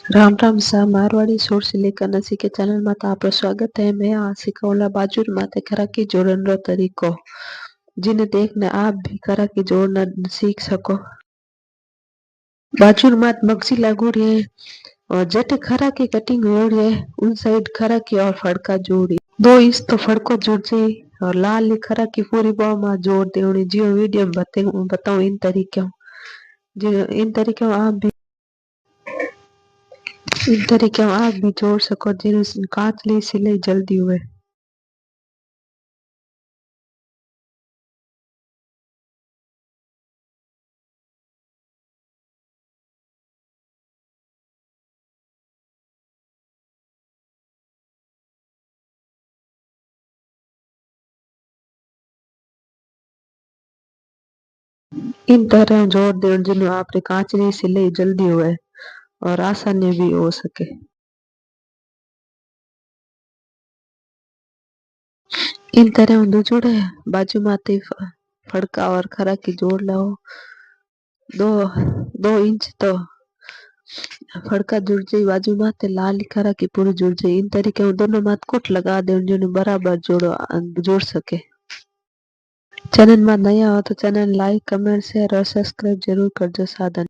राम राम सा मारवाड़ी सोर से लेकर नसी के चैनल में तो आपका स्वागत है। मैं आशिका ओला बाजूर माते खराकी जोड़न रो तरीको जिन्हें देखने आप भी खराकी जोड़ना सीख सको। बाजूर मात मगजी लागू रही है और जट खराकी कटिंग हो रही है उन साइड खराकी और फड़का जोड़ी 2 इंच तो फड़को जोड़ जाए और लाल खराकी पूरी बाव में जोड़ दे जियो वीडियो में बताऊं इन तरीके आप भी जोड़ सको जिन कांच ली सिलाई जल्दी हुए। इन तरह जोड़ दें जिन्हें आपरे कांच ली सिलाई जल्दी हुए और आसानी भी हो सके। इन तरह दो जोड़े बाजू माते फड़का और खरा की जोड़ लो। दो 2 इंच तो फड़का जुड़ जाए बाजू माते लाल खरा की पूरी जुड़ जाए। इन तरीके दोनों मात कोट लगा दे जिन्हें बराबर जोड़ सके। चैनल में नया हो तो चैनल लाइक कमेंट शेयर और सब्सक्राइब जरूर कर जो साधन।